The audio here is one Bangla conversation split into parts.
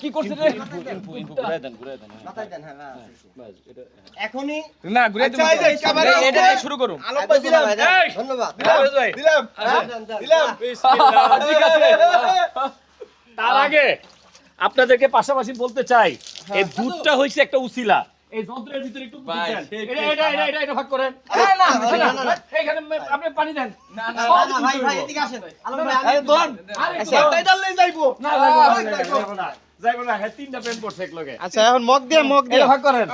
কি করছে রে মাথায় দেন হ্যাঁ বাস এটা এখনই না ঘুরে আচ্ছা, এই যে ক্যামেরা এটা ওকে। শুরু করুন আলোক ভাই দিলাম। এই! ধন্যবাদ ভাই দিলাম দিলাম বিসমিল্লাহ ঠিক আছে তার আগে আপনাদেরকে পাশাপাশি বলতে চাই এই দুধটা হইছে একটা উসিলা এই যন্ত্রের ভিতরে একটু বুদ্ধি দেন এটা ভাগ করেন এইখানে আপনি পানি দেন না ভাই ভাই এদিকে আসেন আলম ভাই আরে দোন একটাই ডাললেই যাইবো না যাইবো না হ্যাঁ তিনটা পেন করছে এক লগে আচ্ছা এখন মগ দিয়ে এটা ভাগ করেন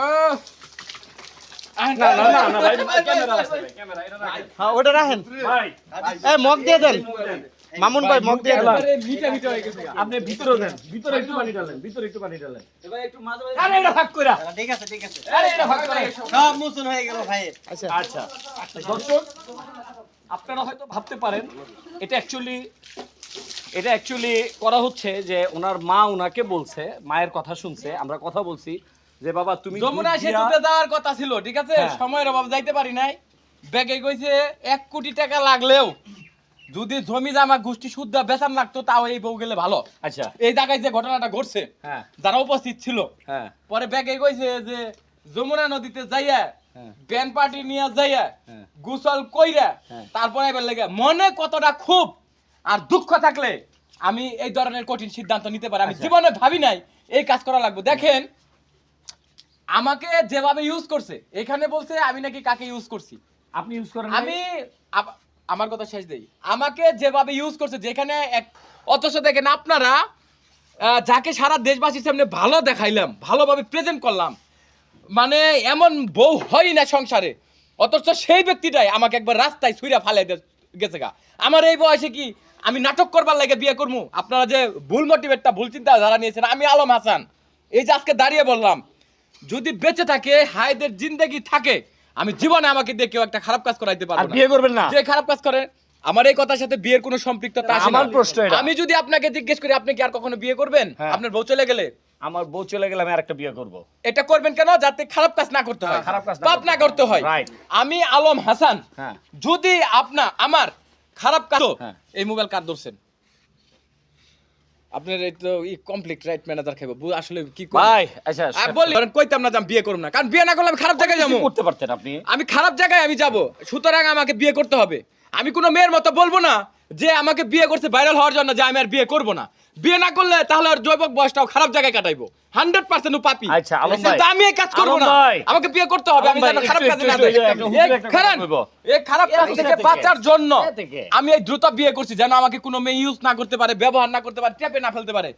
না ভাই ক্যামেরা এটা রাখেন হ্যাঁ ওটা রাখেন ভাই এই মগ দিয়ে দেন মামুন ভাই মগ দিয়ে দেন আরে মিটা হয়ে গেছে আপনি ভিতরে দেন ভিতরে একটু পানি ঢালেন ভিতরে একটু পানি ঢালেন ভাই একটু মাঝে আরে এটা ভাগ কইরা ঠিক আছে আরে এটা ভাগ করেন সব মোচন হয়ে গেল ভাই আচ্ছা আচ্ছা দর্শক আপনারা হয়তো ভাবতে পারেন এটা অ্যাকচুয়ালি করা হচ্ছে যে ওনার মা ওনাকে বলছে মায়ের কথা শুনছে আমরা কথা বলছি যে বাবা তুমি যমুনা দুধ দিয়া- সেতুতে যাওয়ার কথা ছিল ঠিক আছে হ্যাঁ। সময়ের অভাব যাইতে পারি নাই ব্যাগে কইছে 1 কোটি টাকা লাগলেও যদি জমি জামা গোষ্ঠী শুদ্ধ বেচান লাগতো তাও এই বউ গেলে ভালো আচ্ছা এই জায়গায় যে ঘটনাটা ঘটছে হ্যাঁ যারা উপস্থিত ছিল হ্যাঁ পরে ব্যাগে কইছে যে যমুনা নদীতে যাইয়া হ্যাঁ। ব্যান্ড পার্টি নিয়ে যাইয়া হ্যাঁ। গোসল কইরা হ্যাঁ। তারপরে এবার লেগে মনে কতটা খুব আর দুঃখ থাকলে আমি এই ধরনের কঠিন সিদ্ধান্ত নিতে পারি আমি আচ্ছা। জীবনে ভাবি নাই এই কাজ করা লাগবে দেখেন আমাকে যেভাবে ইউজ করছে এখানে বলছে আমি নাকি কাকে ইউজ করছি আপনি ইউজ করেন আমি আমার কথা শেষ দেই আমাকে যেভাবে ইউজ করছে যেখানে অথচ দেখেন আপনারা যাকে সারা দেশবাসীর সামনে ভালো দেখাইলাম ভালোভাবে প্রেজেন্ট করলাম মানে এমন বউ হয় না সংসারে অথচ সেই ব্যক্তিটাই আমাকে একবার রাস্তায় ছুঁড়া ফালাই গেছে গা আমার এই বয়সে কি আমি নাটক করবার লাগে বিয়ে করবো আপনারা যে ভুল মোটিভেটটা ভুল চিন্তা ধারা নিয়েছেন আমি আলম হাসান এই যে আজকে দাঁড়িয়ে বললাম যদি বেঁচে থাকে হায়দের জিন্দেগি থাকে আমি জীবনে আমাকে দিয়ে কেউ একটা খারাপ কাজ করাইতে আর পারবো না বিয়ে করবেন না যে খারাপ কাজ করে আমার এই কথার সাথে বিয়ের কোনো সম্পৃক্ততা আসে না আমার প্রশ্ন এটা। আমি যদি আপনাকে জিজ্ঞেস করি আপনি কি আর কখনো বিয়ে করবেন হ্যাঁ। আপনার বউ চলে গেলে আমার বউ চলে গেলে আমি আরেকটা বিয়ে করব এটা করবেন কেন যাতে খারাপ কাজ না করতে হয় খারাপ কাজ না পাপ করতে না হয়। করতে হয় Right. আমি আলম হাসান হ্যাঁ যদি আমার খারাপ কাজ হ্যাঁ। এই মোবাইল কার ধরছেন আপনার এই তো কমপ্লিট রাইট ম্যানেজার খাইবো আসলে কি করব ভাই আচ্ছা বলি কইতাম না যে আমি বিয়ে করব না কারণ বিয়ে না করলে আমি খারাপ জায়গায় যাবো করতে পারতেন আপনি আমি খারাপ জায়গায় আমি যাব সুতরাং আমাকে বিয়ে করতে হবে আমি কোনো মেয়ের মতো বলবো না যে আমাকে বিয়ে করছে ভাইরাল হওয়ার জন্য যে আমি আর বিয়ে করব না বিয়ে না করলে তাহলে আর জৈবক বয়সটাও খারাপ জায়গায় কাটাইবো 100% ও পাপি আচ্ছা, আলম ভাই। কিন্তু আমি এই কাজ করব আলম না ভাই। আমাকে বিয়ে করতে হবে আমি আলম যেন ভাই, খারাপ একটু, কাজে না একটু, যাই একটু, হুজুর একটা কথা খারাপ বলবো। এই খারাপ কাজ এর থেকে থেকে। বাঁচার জন্য এর থেকে। আমি এই দ্রুত বিয়ে করছি যেন আমাকে কোনো মেয়ে ইউজ না করতে পারে ব্যবহার না করতে পারে টেপে না ফেলতে পারে